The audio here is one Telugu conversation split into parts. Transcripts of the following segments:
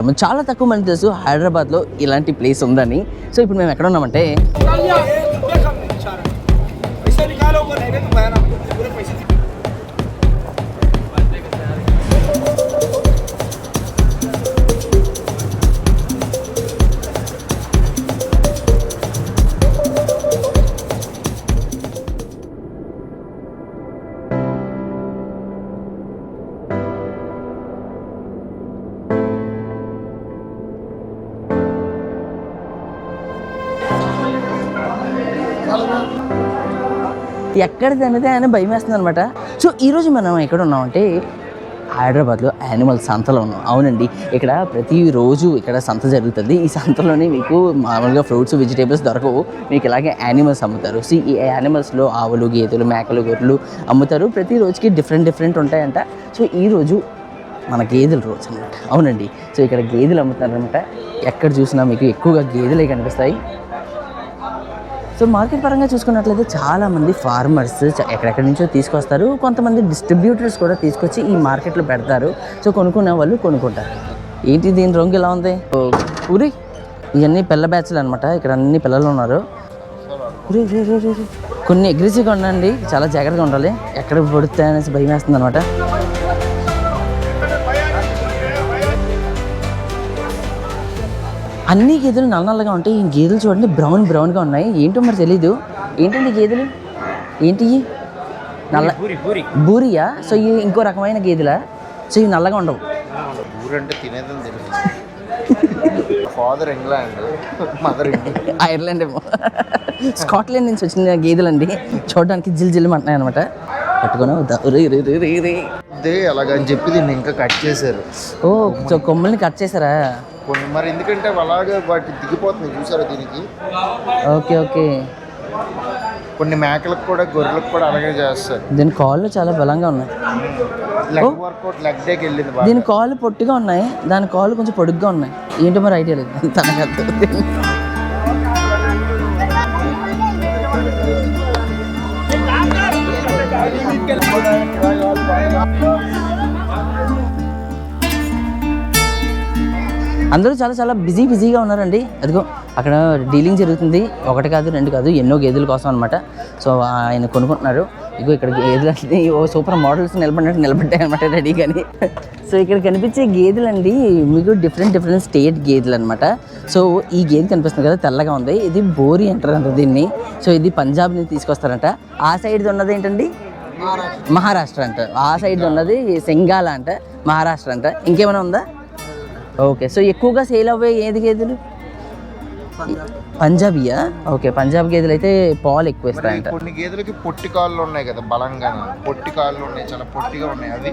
చాలా తక్కువ మంది తెలుసు హైదరాబాద్లో ఇలాంటి ప్లేస్ ఉందని. సో ఇప్పుడు మేము ఎక్కడ ఉన్నామంటే ఎక్కడ తినదే అని భయం వేస్తుంది అనమాట. సో ఈరోజు మనం ఎక్కడ ఉన్నామంటే హైదరాబాద్లో యానిమల్ సంతలో ఉన్నాం. అవునండి, ఇక్కడ ప్రతిరోజు ఇక్కడ సంత జరుగుతుంది. ఈ సంతలోనే మీకు మామూలుగా ఫ్రూట్స్ వెజిటేబుల్స్ దొరకవు, మీకు ఇలాగే యానిమల్స్ అమ్ముతారు. సో ఈ యానిమల్స్లో ఆవులు, గేదెలు, మేకలు, గొర్రెలు అమ్ముతారు. ప్రతి రోజుకి డిఫరెంట్ ఉంటాయంట. సో ఈరోజు మన గేదెల రోజు అనమాట. అవునండి, సో ఇక్కడ గేదెలు అమ్ముతారు అనమాట. ఎక్కడ చూసినా మీకు ఎక్కువగా గేదెలే కనిపిస్తాయి. సో మార్కెట్ పరంగా చూసుకున్నట్లయితే చాలామంది ఫార్మర్స్ ఎక్కడెక్కడి నుంచో తీసుకొస్తారు. కొంతమంది డిస్ట్రిబ్యూటర్స్ కూడా తీసుకొచ్చి ఈ మార్కెట్లో పెడతారు. సో కొనుక్కునే వాళ్ళు కొనుక్కుంటారు. ఏంటి దీని రంగు ఇలా ఉంది? ఊరి ఇవన్నీ పిల్ల బ్యాచ్లు అనమాట. ఇక్కడ అన్ని పిల్లలు ఉన్నారు. కొన్ని అగ్రెసివ్గా ఉండండి, చాలా జాగ్రత్తగా ఉండాలి. ఎక్కడ పడుతాయనేసి భయం వేస్తుంది అనమాట. అన్ని గేదెలు నల్లగా ఉంటాయి. ఈ గేదెలు చూడండి బ్రౌన్గా ఉన్నాయి. ఏంటో మరి తెలీదు. ఏంటండి గేదెలు ఏంటి? నల్ల బూరియా? సో ఇవి ఇంకో రకమైన గేదెలా? సో ఇవి నల్లగా ఉండవు. ఫాదర్ ఇంగ్లాండ్, మదర్ ఐర్లాండ్ ఏమో. స్కాట్లాండ్ నుంచి వచ్చిన గేదెలండి. చూడడానికి జిల్ అంటున్నాయి అనమాట. పట్టుకొని అలాగని చెప్పి దీన్ని ఇంకా కట్ చేశారు. ఓ, సో కొమ్మల్ని కట్ చేశారా? మరి ఎందుకంటే అలాగే వాటి దిగిపోతుంది చూసారా దీనికి. ఓకే. కొన్ని మేకలకు కూడా, గొర్రెలకు కూడా అలాగే చేస్తారు. దీని కాళ్ళు చాలా బలంగా ఉన్నాయి. లెగ్ డేకి వెళ్ళింది. దీని కాళ్ళు పొట్టిగా ఉన్నాయి, దాని కాళ్ళు కొంచెం పొడుగ్గా ఉన్నాయి. ఏంటో మరి ఐడియా లేదు తనకద్దు. అందరూ చాలా బిజీగా ఉన్నారండి. అదిగో అక్కడ డీలింగ్ జరుగుతుంది. ఒకటి కాదు, రెండు కాదు, ఎన్నో గేదెల కోసం అనమాట. సో ఆయన కొనుక్కుంటున్నారు. ఇగో ఇక్కడ గేదెలు ఓ సూపర్ మోడల్స్ నిలబడ్డాయి అనమాట రెడీగాని. సో ఇక్కడ కనిపించే గేదెలండి మీకు డిఫరెంట్ స్టేట్ గేదెలు అనమాట. సో ఈ గేదె కనిపిస్తుంది కదా, తెల్లగా ఉంది. ఇది బోరి అంటారంట దీన్ని. సో ఇది పంజాబ్ నుంచి తీసుకొస్తారంట. ఆ సైడ్ ఉన్నది ఏంటండి? మహారాష్ట్ర అంట. ఆ సైడ్ ఉన్నది సింగాల అంట, మహారాష్ట్ర అంట. ఇంకేమైనా ఉందా? ఓకే. సో ఎక్కువగా సేల్ అవ్వే ఏది గేదెలు? పంజాబీయా? ఓకే, పంజాబ్ గేదెలు అయితే పాలు ఎక్కువ ఇస్తాయంట. కొన్ని గేదెలకి పొట్టి కాళ్ళు ఉన్నాయి కదా, బలంగా పొట్టి కాళ్ళు ఉన్నాయి, చాలా పొట్టిగా ఉన్నాయి. అవి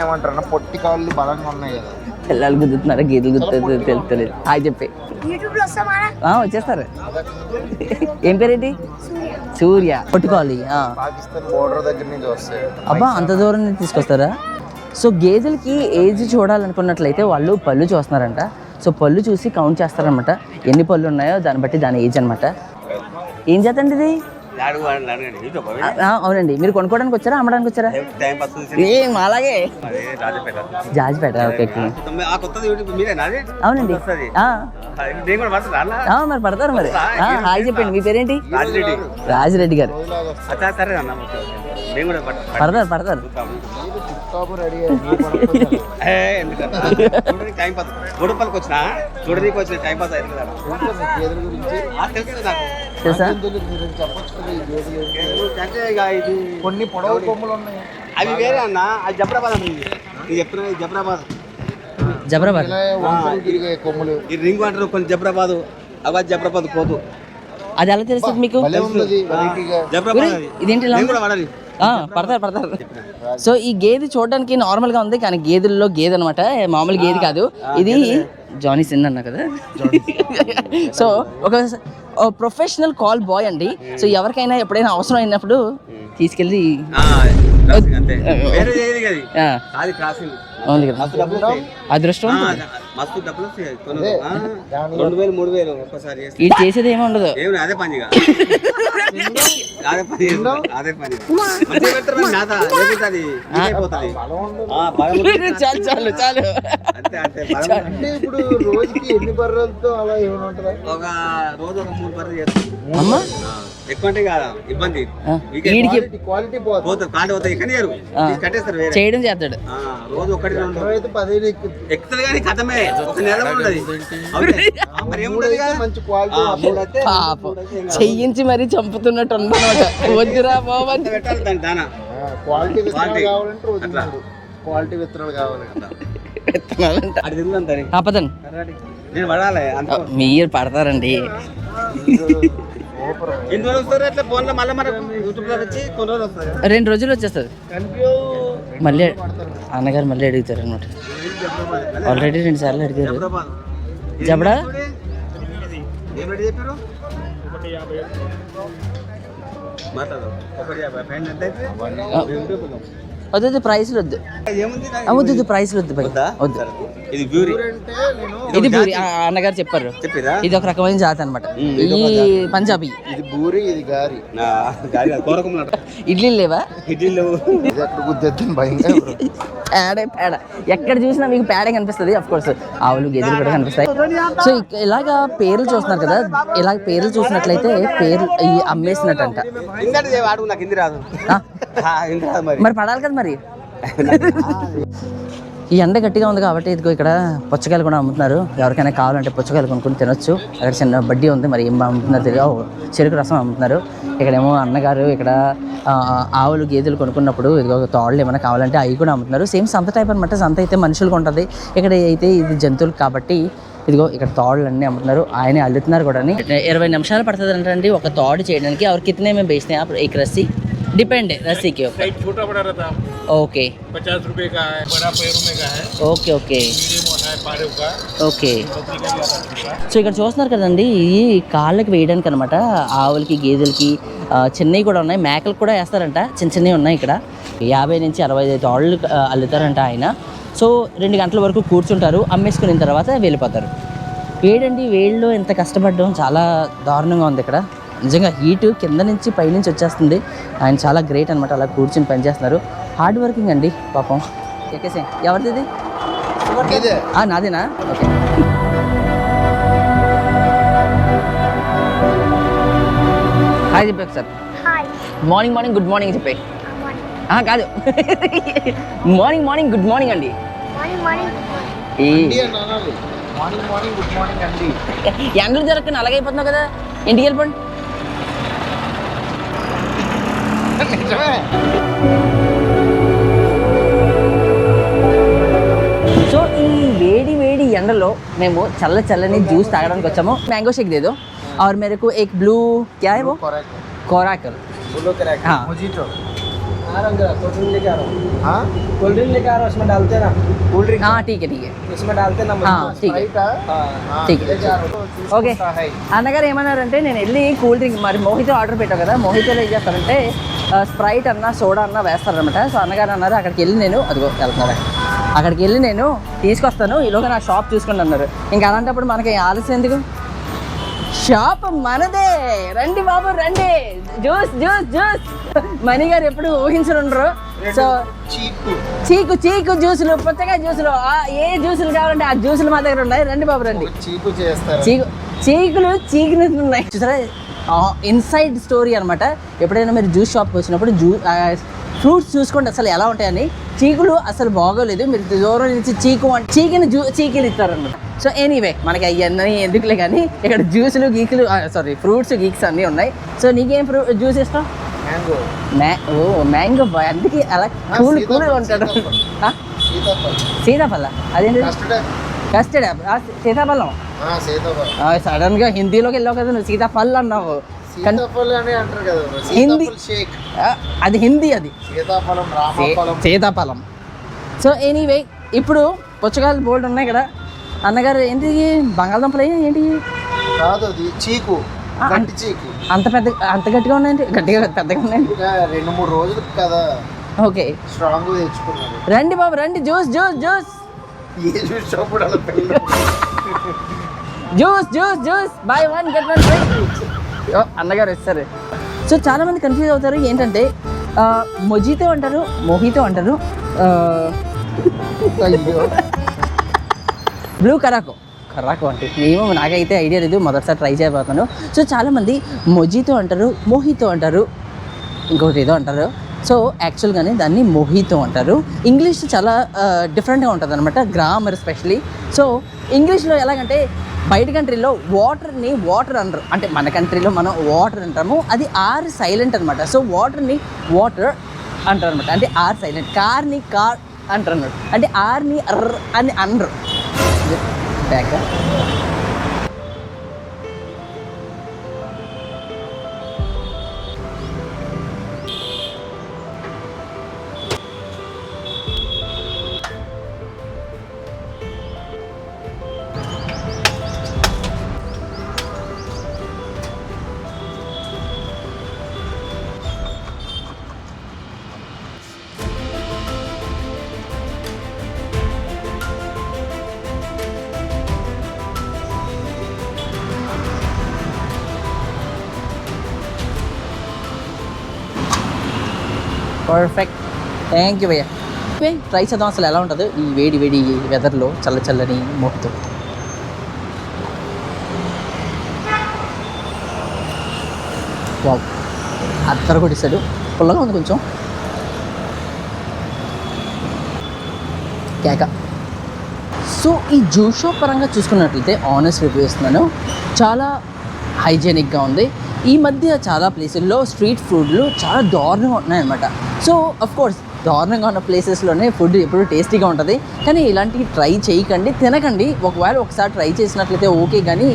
ఏమంటారు, పొట్టి కాళ్ళు బలంగా ఉన్నాయి కదా. పిల్లలు గుద్దుతున్నారా, గేదెలు గుర్తు తెలుస్తలేదు. హాయ్ చెప్పి వచ్చేస్తారు. ఏం పేరేంటి? సూర్య. పట్టుకోవాలి. పాకిస్తాన్ బోర్డర్ దగ్గర నుంచి వస్తాయి. అబ్బా, అంత దూరం నుంచి తీసుకొస్తారా? సో గేదెలకి ఏజ్ చూడాలనుకున్నట్లయితే వాళ్ళు పళ్ళు చూస్తున్నారంట. సో పళ్ళు చూసి కౌంట్ చేస్తారనమాట. ఎన్ని పళ్ళు ఉన్నాయో దాన్ని బట్టి దాని ఏజ్ అనమాట. ఏం చేతండి ఇది? అవునండి. మీరు కొనుక్కోవడానికి వచ్చారా, అమ్మడానికి వచ్చారా? ఏం అలాగే జాజిపేట. ఓకే. అవునండి. మరి పడతారు మరి. హాయ్ చెప్పండి, మీ పేరేంటి? రాజిరెడ్డి గారు. పడతారు. కొన్ని పొడవు కొమ్ములు ఉన్నాయి. అవి వేరే అన్న. అది జఫరాబాద్ కొమ్ములు. ఈ రింగ్ అంటారు కొన్ని జఫరాబాద్. అవి జఫరాబాద్ పోతు. అది ఎలా తెలుస్తుంది మీకు? ఇదేంటి? పడతారు. సో ఈ గేదె చూడడానికి నార్మల్ గా ఉంది, కానీ గేదెల్లో గేదె అనమాట. మామూలు గేదె కాదు ఇది. జానీ సిన్ అన్నా కదా. సో ఒక ప్రొఫెషనల్ కాల్ బాయ్ అండి. సో ఎవరికైనా ఎప్పుడైనా అవసరం అయినప్పుడు తీసుకెళ్ళి ఓన్లీ కదా మస్తు డబ్బులు వస్తాయి. అదృష్టం మస్తు డబ్బులు వస్తాయి. 2000 3000 ఒక్కసారి చేస్తే ఇది చేసేది ఏమి ఉండదు. ఏమి అదే పనిగా అదే పని అదే పని మంచిగా పెట్టరు మేత లేకపోతే అయిపోతుంది. చాలు చాలు చాలు. అంతే అంతే అంటే ఇప్పుడు రోజుకి ఎన్ని బర్రెలతో అలా ఏమైనా ఉంటుందా? ఒక రోజు ఒక 3 బర్రెలు చేస్తాం. అమ్మా ఎక్కువ అంటే కాదా ఇబ్బంది వీడికి క్వాలిటీ పోతుంది. పోతారు కాళ్ళు పోతాయి కానీ కట్టేస్తారు వేరే చేయడం చేస్తాడు. రోజు ఒకటి రెండు అయితే 15 ఎక్కుతుంది. ఎక్కుతుంది కానీ కథమే ఒక నెల ఉండదు. మరి ఏముంటది కదా మంచి క్వాలిటీ పాపం చెయ్యించి మరీ చంపుతున్నట్టు అన్నమాట. వద్దురా బాబా పెట్టాలి దాని దానా క్వాలిటీ విత్తనాలు Quality. కావాలంటే రోజు అట్లా. క్వాలిటీ విత్తనాలు కావాలంట. ఎత్తనాలంట. అది తిరుగుతుంది ఆపదన్ నేను పడాలి అంత మీరు పడతారండి. సూపర్. ఎన్ని రోజులు వస్తారు అట్లా ఫోన్లో మళ్ళీ మన యూట్యూబ్ లో వచ్చి కొన్ని రోజులు వస్తారు 2 రోజులు వచ్చేస్తుంది. మళ్ళీ అన్నగారు మళ్ళీ అడుగుతారు అనమాట. ఆల్రెడీ 2 సార్లు అడిగారు. జబడా ఏం రెడీ చెప్పారు మాట్లాడు 150 ఫ్రెండ్ ఎంత అయితే వద్దు ప్రైస్లు వద్దు. ఏముంది వద్దు ప్రైస్లు వద్దు భయ్. వద్దు. ఇది బ్యూరీ అంటే నేను ఇది బూరి అన్నగారు చెప్పారు. చెప్పేదా ఇది ఒక రకమైన జాతి అనమాట. ఈ పంజాబీ ఇది బూరి ఇది గారి. కోరకం ఇడ్లీ లేవా? ఇడ్లీలు ఇది ఎక్కడ గుద్దేద్దని భయంగా పేడే పేడ ఎక్కడ చూసినా మీకు పేడే కనిపిస్తుంది. అఫ్ కోర్స్ ఆవులు గేదెలు కూడా కనిపిస్తాయి. సో ఇలాగా పేర్లు చూస్తున్నారు కదా, ఇలాగ పేర్లు చూసినట్లయితే పేర్లు అమ్మేసినట్టంట. ఇంకటి వాడు నాకు హిందీ రాదు హిందీ రాదు మరి మరి పడాలి కదా మరి. ఈ ఎండ గట్టిగా ఉంది కాబట్టి ఇదిగో ఇక్కడ పుచ్చకాయలు కూడా అమ్ముతున్నారు. ఎవరికైనా కావాలంటే పుచ్చకాయలు కొనుక్కొని తినొచ్చు. అక్కడ చిన్న బడ్డీ ఉంది, మరి ఏం అమ్ముతున్నారు తెలియదు. చెరుకు రసం అమ్ముతున్నారు. ఇక్కడేమో అన్నగారు ఇక్కడ ఆవులు గేదెలు కొనుక్కున్నప్పుడు ఇదిగో తోళ్ళు ఏమైనా కావాలంటే అవి కూడా అమ్ముతున్నారు. సేమ్ సంత టైప్ అనమాట. సంత అయితే మనుషులకు ఉంటుంది, ఇక్కడ అయితే ఇది జంతువులు కాబట్టి ఇదిగో ఇక్కడ తోళ్ళు అన్నీ అమ్ముతున్నారు. ఆయనే అల్లుతున్నారు కూడా. 20 నిమిషాలు పడుతుంది అంటండి ఒక తోడు చేయడానికి. और कितने में बेचते हैं आप एक रस्सी? डिपेंड है रस्सी के ऊपर. छोटा बड़ा रहता है, ओके 50 रुपए का है, बड़ा पैरों में का है, ఓకే ఓకే मीडियम होना है पारे का, ఓకే. बकरी का भी आता है। సో ఇక్కడ చూస్తున్నారు కదండి, ఈ కాళ్ళకి వేయడానికి అనమాట. ఆవులకి గేదెలకి చిన్నవి కూడా ఉన్నాయి, మేకలకు కూడా వేస్తారంట. చిన్న చిన్నవి ఉన్నాయి ఇక్కడ. 50 నుంచి 65 తోళ్ళు అల్లుతారంట ఆయన. సో 2 గంటల వరకు కూర్చుంటారు, అమ్మేసుకున్న తర్వాత వెళ్ళిపోతారు. వేడండి, వేడిలో ఎంత కష్టపడడం చాలా దారుణంగా ఉంది ఇక్కడ. నిజంగా హీటు కింద నుంచి పైనుంచి వచ్చేస్తుంది. ఆయన చాలా గ్రేట్ అనమాట, అలా కూర్చుని పనిచేస్తున్నారు. హార్డ్ వర్కింగ్ అండి పాపం. ఎక్కేసే ఎవరిది ఇది? ఇదే. నాదేనా? ఓకే. హాయ్ చెప్పే సార్. మార్నింగ్ గుడ్ మార్నింగ్ చెప్పే. కాదు మార్నింగ్ గుడ్ మార్నింగ్ అండి. అండి అని అనాలి. మార్నింగ్ గుడ్ మార్నింగ్ అండి. ఎండలు జరగకుండా అలాగైపోతున్నావు కదా, ఇంటికి వెళ్ళిపోండి. నిజమే. సో ఈ వేడి ఎండలో మేము చల్లని జ్యూస్ తాగడానికి వచ్చాము. మ్యాంగో షేక్ దేదో और मेरे को एक ब्लू क्या है वो कोराकल हाँ मोजिटो. कोल्ड ड्रिंक लेके आ रहा हूँ हाँ कोल्ड ड्रिंक लेके आ रहा हूँ उसमें डालते हैं ना కూల్ డ్రింక్. हाँ ठीक है इसमें डालते ना हाँ ठीक है ठीक है ఓకే. అన్నగారు ఏమన్నారంటే నేను వెళ్ళి కూల్ డ్రింక్ మరి మోహితో ఆర్డర్ పెట్టాను కదా, మోహితోలో ఏం చేస్తారంటే స్ప్రైట్ అన్న సోడా అన్న వేస్తారనమాట. సో అన్నగారు అన్నారు అక్కడికి వెళ్ళి నేను అదిగో వెళ్తున్నారు, అక్కడికి వెళ్ళి నేను తీసుకొస్తాను, ఈలోగా నా షాప్ చూసుకోండి అన్నారు. ఇంకా అలాంటప్పుడు మనకి ఆలస్యం ఎందుకు, షాప్ మనదే, రండి బాబు రండి, జ్యూస్ జ్యూస్ జ్యూస్. మణి గారు ఎప్పుడు ఊహించరుండ్రు. సో చీకు జ్యూసులు, పుచ్చకాయ జ్యూసులు, ఏ జ్యూసులు కావాలంటే ఆ జ్యూసులు మా దగ్గర ఉన్నాయి. రండి బాబు రండి. చీకు చేస్తారు. చీకులు ఉన్నాయి చూసారా. ఇన్సైడ్ స్టోరీ అనమాట. ఎప్పుడైనా మీరు జ్యూస్ షాప్కి వచ్చినప్పుడు ఫ్రూట్స్ చూసుకోండి అసలు ఎలా ఉంటాయని. చీకులు అసలు బాగోలేదు, మీరు దూరం నుంచి చీకులు ఇస్తారనమాట. సో ఎనీవే మనకి అవన్నీ ఎందుకులే కానీ ఇక్కడ జ్యూసులు గీకులు ఫ్రూట్స్ గీక్స్ అన్నీ ఉన్నాయి. సో నీకేం జ్యూస్ ఇష్టం? మ్యాంగో బాయ్, అందుకే అలా కూల్గా ఉంటాడు. సీతాఫల అదేంటి? కస్టర్డ్ సీతాఫలం. సడన్ గా హిందీలోకి వెళ్ళావు కదా నువ్వు, సీతాఫల్ అన్నావు. హిందీ అది హిందీ, అది సీతాఫలం. సో ఎనీవే ఇప్పుడు పుచ్చకాయలు బోల్డ్ ఉన్నాయి కదా. అన్నగారు ఏంటి బంగాళదుంపలు ఏంటి కాదు, అది చీకు, గట్టి చీకు. అంత గట్టిగా ఉన్నాయండి? పెద్దగా ఉన్నాయండి. 2-3 రోజులు కదా. ఓకే స్ట్రాంగ్ తెచ్చుకున్నాను. రండి బాబు రండి, జ్యూస్ జ్యూస్ జ్యూస్ ఏ జ్యూస్ షాప్ అలా పిల్లలు juice juice juice by 1 get 1 free. అన్నగారు ఇస్తారు. సో చాలామంది కన్ఫ్యూజ్ అవుతారు ఏంటంటే మొజితో అంటారు, మొహితో అంటారు, బ్లూ కరాకో అంటే ఏమో నాకైతే ఐడియా లేదు, మొదటిసారి ట్రై చేయబోతున్నాను. సో చాలామంది మొజితో అంటారు, మోహితో అంటారు, ఇంకొకటి ఏదో అంటారు. సో యాక్చువల్గానే దాన్ని మొహితో అంటారు. ఇంగ్లీష్ చాలా డిఫరెంట్గా ఉంటుంది అనమాట, గ్రామర్ స్పెషలీ. సో ఇంగ్లీష్లో ఎలాగంటే బయట కంట్రీలో వాటర్ని వాటర్ అనరు, అంటే మన కంట్రీలో మనం వాటర్ అంటాము, అది ఆర్ సైలెంట్ అనమాట. సో వాటర్ని వాటర్ అంటారు అనమాట, అంటే ఆర్ సైలెంట్. కార్ని కార్ అంటారు అన్నమాట, అంటే ఆర్ని అర్ర అని అనరు. Back perfect. థ్యాంక్ యూ భయ్యా. ట్రై చేద్దాం అసలు ఎలా ఉంటుందో ఈ వేడి వేడి వెదర్లో, చల్లని మొహతో. వావ్, అత్తర కొట్టిస్తాడు. పుల్లగా ఉంది కొంచెం. కేక. సో ఈ జ్యూస్ షాప్ పరంగా చూసుకున్నట్లయితే ఆనెస్ట్ రివ్యూ ఇస్తున్నాను, చాలా హైజీనిక్గా ఉంది. ఈ మధ్య చాలా ప్లేసుల్లో స్ట్రీట్ ఫుడ్లు చాలా దారుణంగా ఉన్నాయన్నమాట. సో అఫ్కోర్స్ దారుణంగా ఉన్న ప్లేసెస్లోనే ఫుడ్ ఎప్పుడు టేస్టీగా ఉంటుంది, కానీ ఇలాంటివి ట్రై చేయకండి, తినకండి. ఒకవేళ ఒకసారి ట్రై చేసినట్లయితే ఓకే, కానీ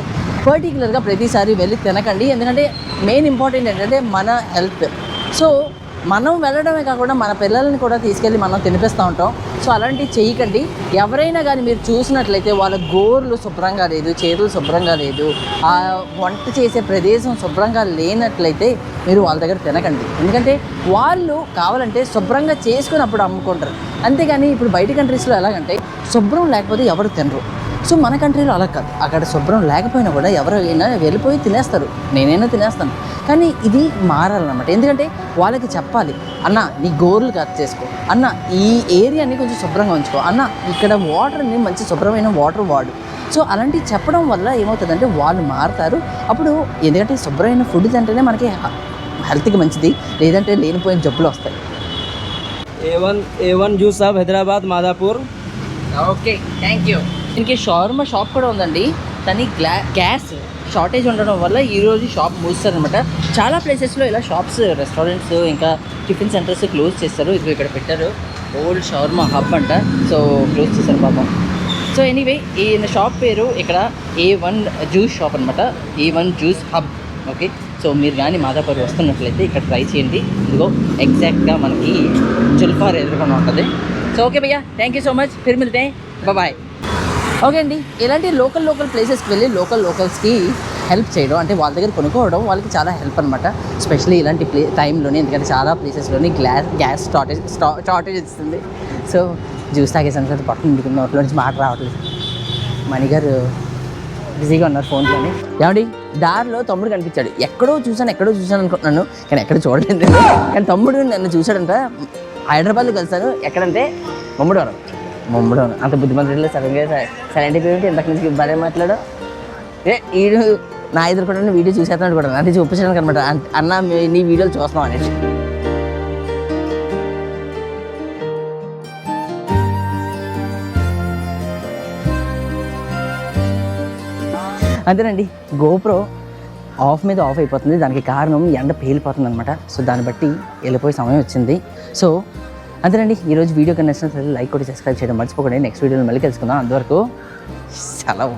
పర్టికులర్గా ప్రతిసారి వెళ్ళి తినకండి. ఎందుకంటే మెయిన్ ఇంపార్టెంట్ ఏంటంటే మన హెల్త్. సో మనం వెళ్ళడమే కాకుండా మన పిల్లల్ని కూడా తీసుకెళ్ళి మనం తినిపిస్తూ ఉంటాం. సో అలాంటివి చేయకండి. ఎవరైనా కానీ మీరు చూసినట్లయితే వాళ్ళ గోర్లు శుభ్రంగా లేదు, చేతులు శుభ్రంగా లేదు, ఆ వంట చేసే ప్రదేశం శుభ్రంగా లేనట్లయితే మీరు వాళ్ళ దగ్గర తినకండి. ఎందుకంటే వాళ్ళు కావాలంటే శుభ్రంగా చేసుకుని అప్పుడు అమ్ముకుంటారు. అంతేగాని ఇప్పుడు బయట కంట్రీస్లో ఎలాగంటే శుభ్రం లేకపోతే ఎవరు తినరు. సో మన కంట్రీలో అలా కాదు, అక్కడ శుభ్రం లేకపోయినా కూడా ఎవరైనా వెళ్ళిపోయి తినేస్తారు, నేనైనా తినేస్తాను. కానీ ఇది మారాలన్నమాట. ఎందుకంటే వాళ్ళకి చెప్పాలి, అన్న నీ గోర్లు కట్ చేసుకో, అన్న ఈ ఏరియాని కొంచెం శుభ్రంగా ఉంచుకో, అన్న ఇక్కడ వాటర్ని మంచి శుభ్రమైన వాటర్ వాడు. సో అలాంటివి చెప్పడం వల్ల ఏమవుతుందంటే వాళ్ళు మారుతారు. అప్పుడు ఎందుకంటే శుభ్రమైన ఫుడ్ తింటేనే మనకి హెల్త్కి మంచిది, లేదంటే లేనిపోయిన జబ్బులు వస్తాయి. A1 juice of Hyderabad Madhapur. Okay, thank you. దీనికి షవర్మా షాప్ కూడా ఉందండి, కానీ గ్యాస్ షార్టేజ్ ఉండడం వల్ల ఈరోజు షాప్ మూస్తారనమాట. చాలా ప్లేసెస్లో ఇలా షాప్స్, రెస్టారెంట్స్, ఇంకా టిఫిన్ సెంటర్స్ క్లోజ్ చేస్తారు. ఇది ఇక్కడ పెట్టారు, ఓల్డ్ షవర్మా హబ్ అంట. సో క్లోజ్ చేశారు పాపం. సో ఎనీవే ఈ షాప్ పేరు ఇక్కడ A1 జ్యూస్ షాప్ అనమాట, A1 juice hub. Okay, so మీరు కానీ మాదాపూర్ వస్తున్నట్లయితే ఇక్కడ ట్రై చేయండి. ఇదిగో ఎగ్జాక్ట్గా మనకి జుల్ఫార్ ఎదురుకుండా ఉంటుంది. సో ఓకే భయ్యా, థ్యాంక్ యూ సో మచ్. ఫిర్ మిల్తే, బాయ్. ఓకే అండి, ఇలాంటి లోకల్ ప్లేసెస్కి వెళ్ళి లోకల్స్కి హెల్ప్ చేయడం, అంటే వాళ్ళ దగ్గర కొనుక్కోవడం వాళ్ళకి చాలా హెల్ప్ అనమాట. స్పెషల్లీ ఇలాంటి టైంలోనే, ఎందుకంటే చాలా ప్లేసెస్లోని గ్యాస్ షార్టేజ్ ఇస్తుంది. సో జ్యూస్ తాగేసాను కదా, పట్టు నిండుకున్న నోట్లో నుంచి మాట రావట్లేదు. మణిగారు బిజీగా ఉన్నారు ఫోన్లోని. ఏమండి దారిలో తమ్ముడు కనిపించాడు, ఎక్కడో చూశాను అనుకుంటున్నాను, కానీ ఎక్కడ చూడలేదు. కానీ తమ్ముడు నన్ను చూశాడంట. హైదరాబాద్లో కలిసాను, ఎక్కడంటే ముమ్మడివరం. అంత బుద్ధిమంతులు సడన్గా సైలెంట్ అయిపోయి ఇంతకు నుంచి బాగా మాట్లాడు. వీడు నా ఎదురుకుండా వీడియో చూసేస్తున్నాడు కూడా, అంటే చూపించడానికి అనమాట. అన్న నీ వీడియోలు చూస్తున్నాం అనేసి. అంతేనండి, గోప్రో ఆఫ్ అయిపోతుంది. దానికి కారణం ఎండ పేలిపోతుంది అనమాట. సో దాన్ని బట్టి వెళ్ళిపోయే సమయం వచ్చింది. సో అంతేనండి, ఈరోజు వీడియో కన్నా నచ్చినట్లయితే లైక్ కొట్టి సబ్స్క్రైబ్ చేయడం మర్చిపోకండి. నెక్స్ట్ వీడియోలో మళ్ళీ కలుసుకుందాం. అంతవరకు సెలవు.